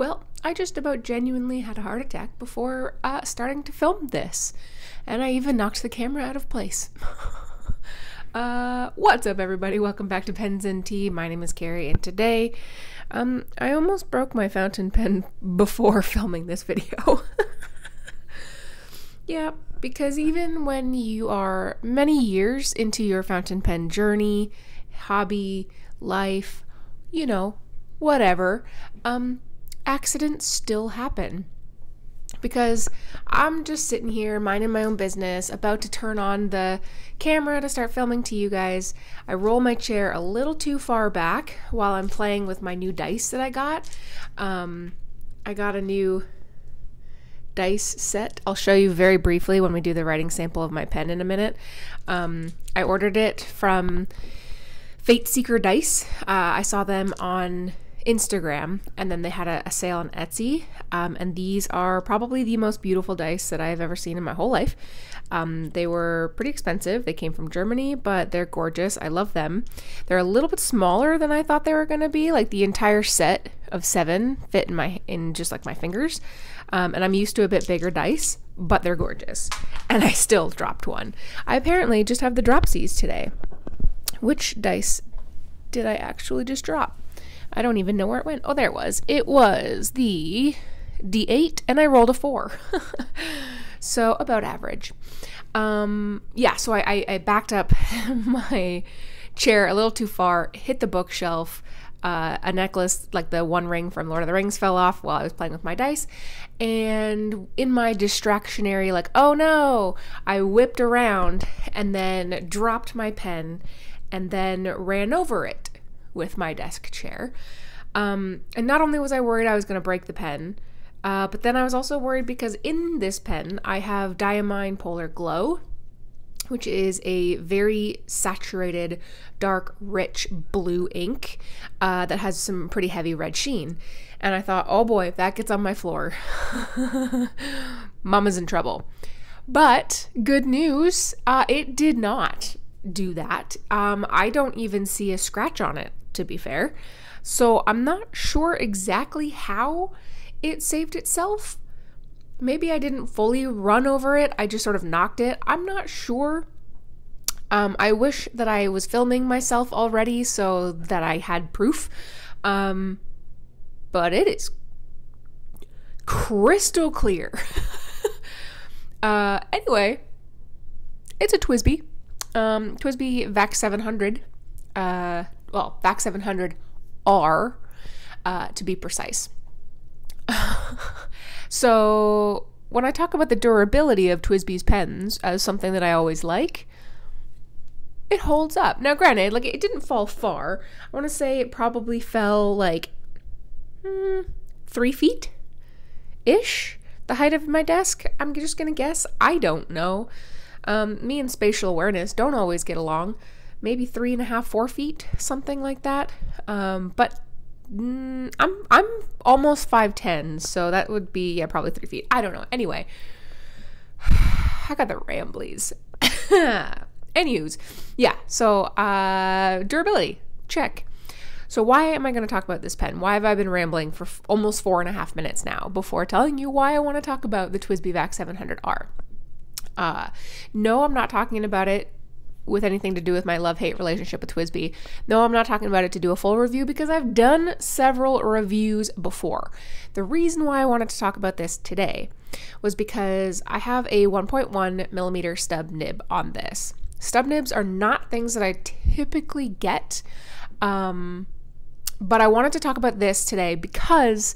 Well, I just about genuinely had a heart attack before starting to film this, and I even knocked the camera out of place. What's up, everybody? Welcome back to Pens and Tea. My name is Carrie, and today, I almost broke my fountain pen before filming this video. Yeah, because even when you are many years into your fountain pen journey, hobby, life, whatever, accidents still happen. Because I'm just sitting here minding my own business, about to turn on the camera to start filming to you guys. I roll my chair a little too far back while I'm playing with my new dice that I got. I got a new dice set. I'll show you very briefly when we do the writing sample of my pen in a minute. I ordered it from Fate Seeker Dice. I saw them on Instagram, and then they had a sale on Etsy, and these are probably the most beautiful dice that I've ever seen in my whole life. They were pretty expensive. They came from Germany, but they're gorgeous. I love them. They're a little bit smaller than I thought they were going to be. Like, the entire set of 7 fit in just like my fingers, and I'm used to a bit bigger dice, but they're gorgeous. And I still dropped one. I apparently just have the dropsies today. Which dice did I actually just drop? I don't even know where it went. Oh, there it was. It was the D8, and I rolled a 4. So about average. Yeah, so I backed up my chair a little too far, hit the bookshelf. A necklace, like the one ring from Lord of the Rings, fell off while I was playing with my dice. And in my distractionary, like, oh no, I whipped around and then dropped my pen and then ran over it with my desk chair. And not only was I worried I was going to break the pen, but then I was also worried because in this pen I have Diamine Polar Glow, which is a very saturated, dark, rich blue ink that has some pretty heavy red sheen. And I thought, oh boy, if that gets on my floor, Mama's in trouble. But good news, it did not do that. I don't even see a scratch on it, to be fair. So I'm not sure exactly how it saved itself. Maybe I didn't fully run over it. I just sort of knocked it. I'm not sure. I wish that I was filming myself already so that I had proof. But it is crystal clear. Anyway, it's a TWSBI. TWSBI VAC 700. Well, VAC 700R, to be precise. So when I talk about the durability of TWSBI's pens as something that I always like, it holds up. Now, granted, like, it didn't fall far. I want to say it probably fell like 3 feet-ish, the height of my desk. I'm just gonna guess. I don't know. Me and spatial awareness don't always get along. Maybe 3.5, 4 feet, something like that. But I'm almost 5'10", so that would be, probably 3 feet. I don't know. Anyway, I got the ramblies. Anyways, yeah, so durability, check. So why am I going to talk about this pen? Why have I been rambling for almost 4.5 minutes now before telling you why I want to talk about the TWSBI VAC 700R? No, I'm not talking about it with anything to do with my love-hate relationship with TWSBI. No, I'm not talking about it to do a full review because I've done several reviews before. The reason why I wanted to talk about this today was because I have a 1.1 millimeter stub nib on this. Stub nibs are not things that I typically get, but I wanted to talk about this today because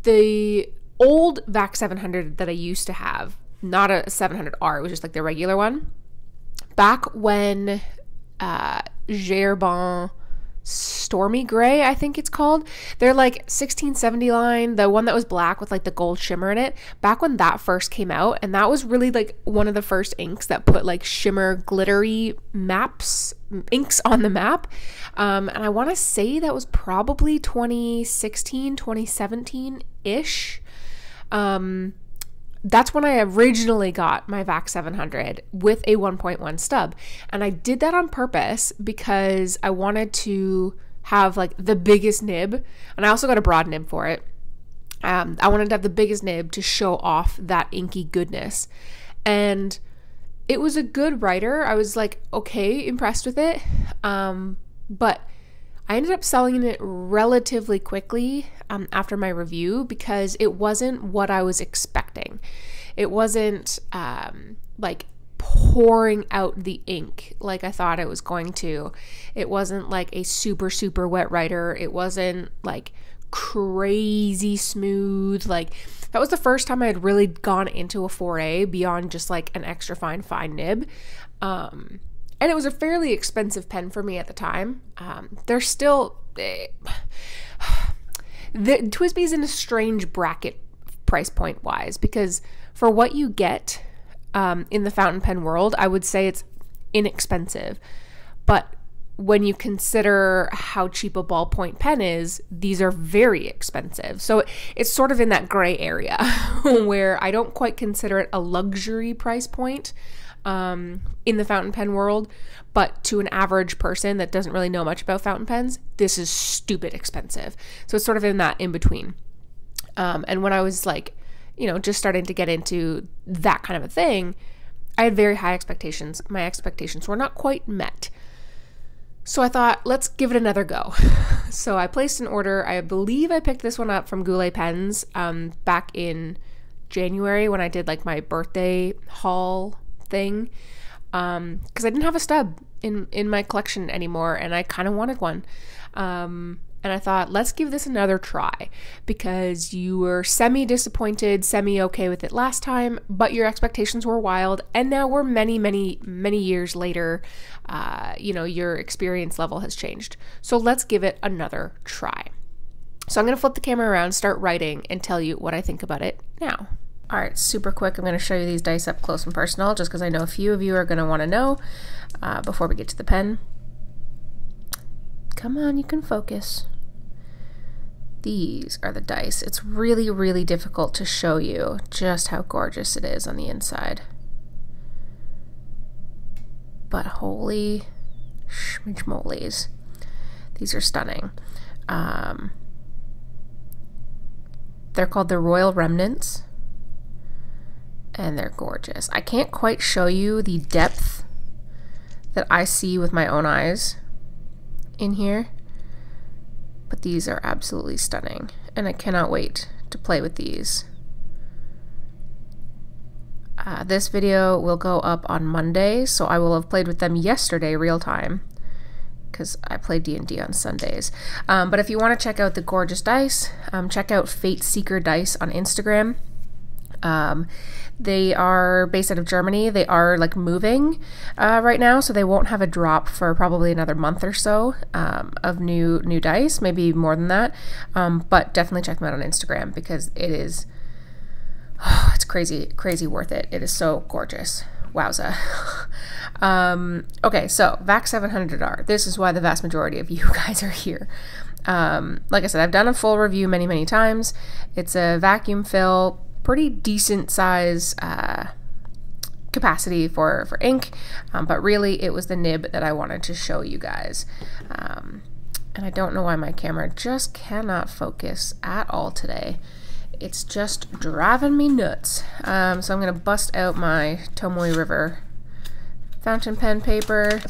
the old VAC 700 that I used to have, not a 700R, it was just like the regular one, back when J.Herbin Stormy Gray, I think it's called. They're like 1670 line, the one that was black with like the gold shimmer in it. Back when that first came out, and that was really like one of the first inks that put like shimmer glittery inks on the map. And I want to say that was probably 2016, 2017-ish. That's when I originally got my VAC 700 with a 1.1 stub. And I did that on purpose because I wanted to have like the biggest nib. And I also got a broad nib for it. I wanted to have the biggest nib to show off that inky goodness. And it was a good writer. I was like, okay, impressed with it. But I ended up selling it relatively quickly after my review because it wasn't what I was expecting. It wasn't like pouring out the ink like I thought it was going to. It wasn't like a super, super wet writer. It wasn't like crazy smooth. Like that was the first time I had really gone into a foray beyond just like an extra fine nib. And it was a fairly expensive pen for me at the time. They're still the TWSBI's in a strange bracket price point wise, because for what you get in the fountain pen world, I would say it's inexpensive. But when you consider how cheap a ballpoint pen is, these are very expensive. So it's sort of in that gray area where I don't quite consider it a luxury price point in the fountain pen world, but to an average person that doesn't really know much about fountain pens, this is stupid expensive. So it's sort of in that in between. And when I was like, just starting to get into that kind of a thing, I had very high expectations. My expectations were not quite met. So I thought, let's give it another go. So I placed an order. I believe I picked this one up from Goulet Pens back in January when I did like my birthday haul thing, because I didn't have a stub in my collection anymore, and I kind of wanted one. And I thought, let's give this another try, because you were semi-disappointed, semi-okay with it last time, but your expectations were wild, and now we're many, many, many years later. Your experience level has changed. So let's give it another try. So I'm going to flip the camera around, start writing, and tell you what I think about it now. All right, super quick, I'm going to show you these dice up close and personal, just because I know a few of you are going to want to know before we get to the pen. Come on, you can focus. These are the dice. It's really, really difficult to show you just how gorgeous it is on the inside. But holy schmidgmolies, these are stunning. They're called the Royal Remnants, and they're gorgeous. I can't quite show you the depth that I see with my own eyes in here, but these are absolutely stunning, and I cannot wait to play with these. This video will go up on Monday, so I will have played with them yesterday real time, because I play D&D on Sundays. But if you want to check out the gorgeous dice, check out Fate Seeker Dice on Instagram. They are based out of Germany. They are like moving right now, so they won't have a drop for probably another month or so of new dice, maybe more than that. But definitely check them out on Instagram, because it is it's crazy worth it. It is so gorgeous. Wowza. Okay, so VAC 700R. This is why the vast majority of you guys are here. Like I said, I've done a full review many times. It's a vacuum fill, pretty decent size capacity for ink, but really it was the nib that I wanted to show you guys. And I don't know why my camera just cannot focus at all today. It's just driving me nuts. So I'm going to bust out my Tomoe River fountain pen paper.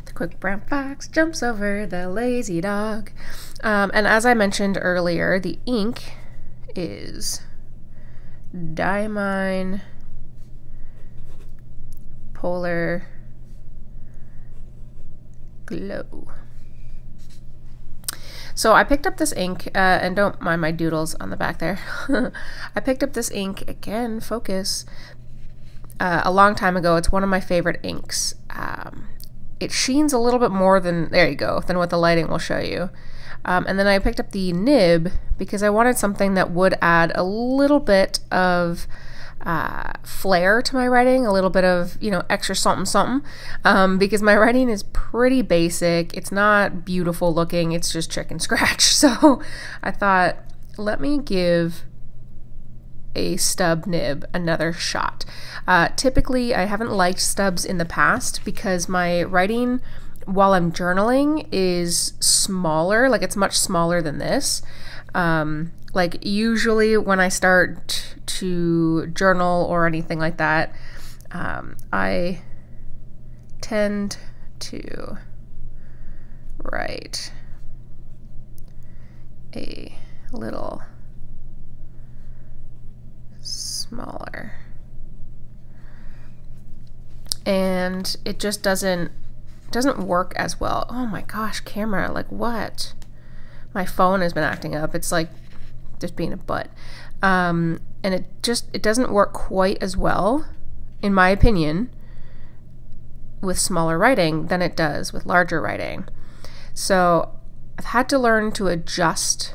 The quick brown fox jumps over the lazy dog. And as I mentioned earlier, the ink is Diamine Polar Glow. So I picked up this ink, and don't mind my doodles on the back there. I picked up this ink, again, focus, a long time ago. It's one of my favorite inks. It sheens a little bit more than, there you go, than what the lighting will show you. And then I picked up the nib because I wanted something that would add a little bit of flair to my writing, a little bit of, extra something, because my writing is pretty basic. It's not beautiful looking, it's just chicken scratch. So I thought, let me give a stub nib another shot. Typically, I haven't liked stubs in the past because my writing while I'm journaling is smaller, like it's much smaller than this. Like usually when I start to journal or anything like that, I tend to write a little smaller, and it just doesn't work as well. Oh my gosh, camera, like what? My phone has been acting up. It's like just being a butt. And it doesn't work quite as well, in my opinion, with smaller writing than it does with larger writing. So I've had to learn to adjust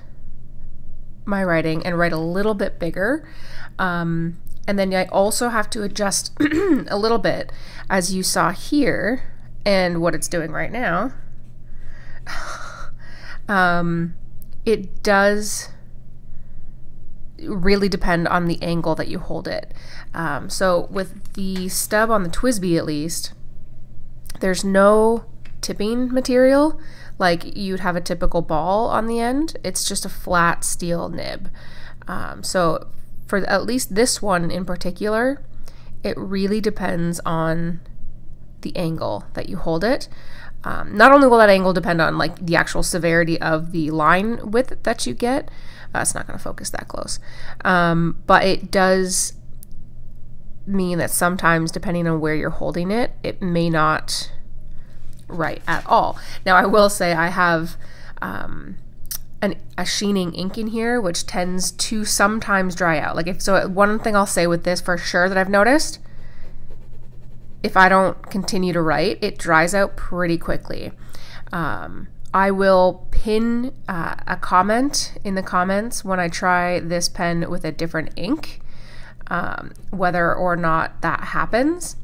my writing and write a little bit bigger. And then I also have to adjust a little bit, as you saw here, and what it's doing right now. It does really depend on the angle that you hold it. So with the stub on the TWSBI, at least, there's no tipping material like you'd have a typical ball on the end. It's just a flat steel nib. So for at least this one in particular, it really depends on the angle that you hold it. Not only will that angle depend on like the actual severity of the line width that you get, it's not going to focus that close, but it does mean that sometimes, depending on where you're holding it, it may not write at all. Now I will say I have a sheening ink in here, which tends to sometimes dry out. Like one thing I'll say with this for sure that I've noticed, if I don't continue to write, it dries out pretty quickly. I will pin a comment in the comments when I try this pen with a different ink, whether or not that happens.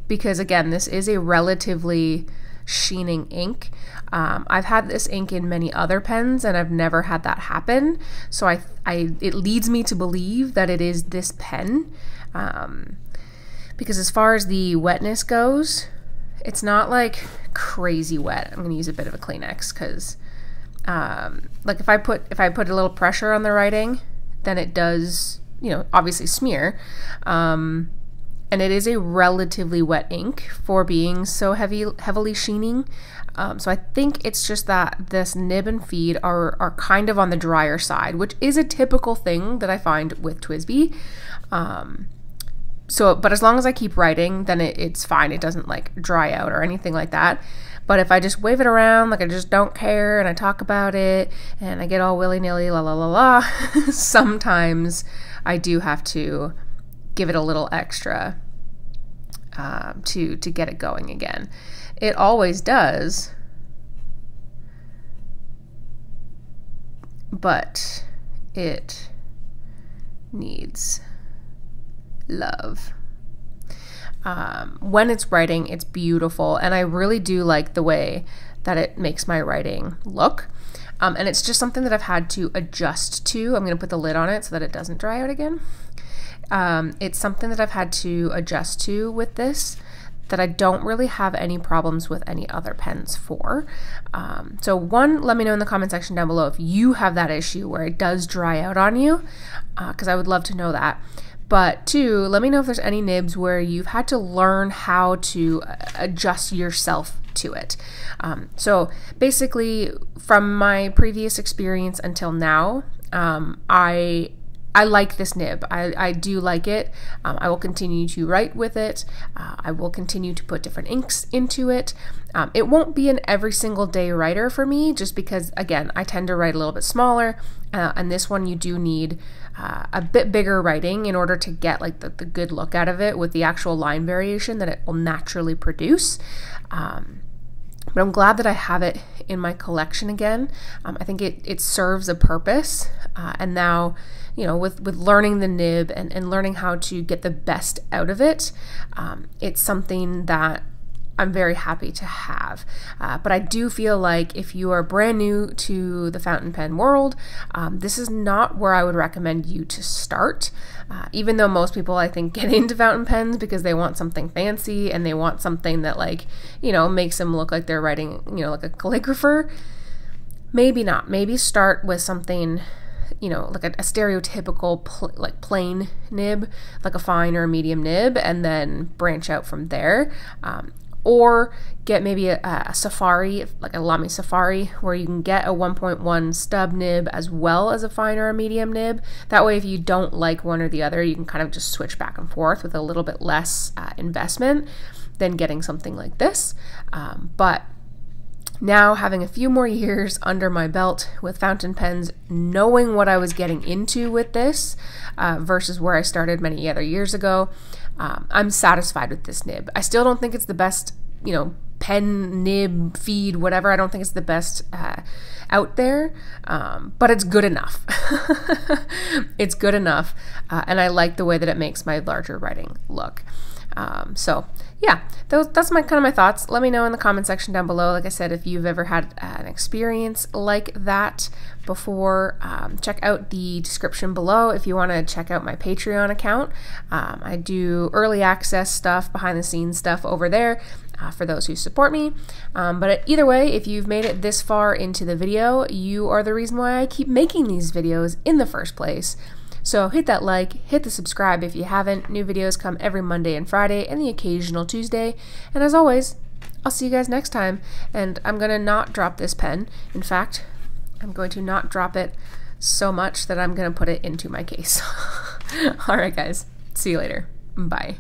Because again, this is a relatively sheening ink. I've had this ink in many other pens and I've never had that happen. So it leads me to believe that it is this pen. Because as far as the wetness goes, it's not like crazy wet. I'm going to use a bit of a Kleenex because like if I put a little pressure on the writing, then it does, obviously smear. And it is a relatively wet ink for being so heavily sheening. So I think it's just that this nib and feed are kind of on the drier side, which is a typical thing that I find with TWSBI. But as long as I keep writing, then it's fine. It doesn't like dry out or anything like that. But if I just wave it around, like I just don't care, and I talk about it, and I get all willy-nilly, la la la la, sometimes I do have to give it a little extra to get it going again. It always does, but it needs love. When it's writing, it's beautiful, and I really do like the way that it makes my writing look. And it's just something that I've had to adjust to. I'm going to put the lid on it so that it doesn't dry out again. It's something that I've had to adjust to with this that I don't really have any problems with any other pens for. So one, let me know in the comment section down below if you have that issue where it does dry out on you, because I would love to know that. But two, let me know if there's any nibs where you've had to learn how to adjust yourself to it. So basically, from my previous experience until now, I like this nib. I do like it. I will continue to write with it. I will continue to put different inks into it. It won't be an every single day writer for me, just because, again, I tend to write a little bit smaller, and this one you do need a bit bigger writing in order to get like the good look out of it with the actual line variation that it will naturally produce. But I'm glad that I have it in my collection again. I think it serves a purpose, and now, with learning the nib and learning how to get the best out of it, it's something that I'm very happy to have. But I do feel like if you are brand new to the fountain pen world, this is not where I would recommend you to start. Even though most people, I think, get into fountain pens because they want something fancy and they want something that, like, you know, makes them look like they're writing, you know, like a calligrapher. Maybe not. Maybe start with something, you know, like a stereotypical like plain nib, like a fine or a medium nib, and then branch out from there. Or get maybe a safari, like a Lamy Safari, where you can get a 1.1 stub nib as well as a fine or a medium nib. That way, if you don't like one or the other, you can kind of just switch back and forth with a little bit less investment than getting something like this. But now, having a few more years under my belt with fountain pens, knowing what I was getting into with this versus where I started many other years ago, I'm satisfied with this nib. I still don't think it's the best, you know, pen, nib, feed, whatever. I don't think it's the best out there, but it's good enough. It's good enough, and I like the way that it makes my larger writing look. So yeah, that's kind of my thoughts. Let me know in the comment section down below. Like I said, if you've ever had an experience like that before, check out the description below if you want to check out my Patreon account. I do early access stuff, behind the scenes stuff over there for those who support me. But either way, if you've made it this far into the video, you are the reason why I keep making these videos in the first place. So hit that like, hit the subscribe if you haven't. New videos come every Monday and Friday and the occasional Tuesday. And as always, I'll see you guys next time. And I'm going to not drop this pen. In fact, I'm going to not drop it so much that I'm going to put it into my case. All right, guys. See you later. Bye.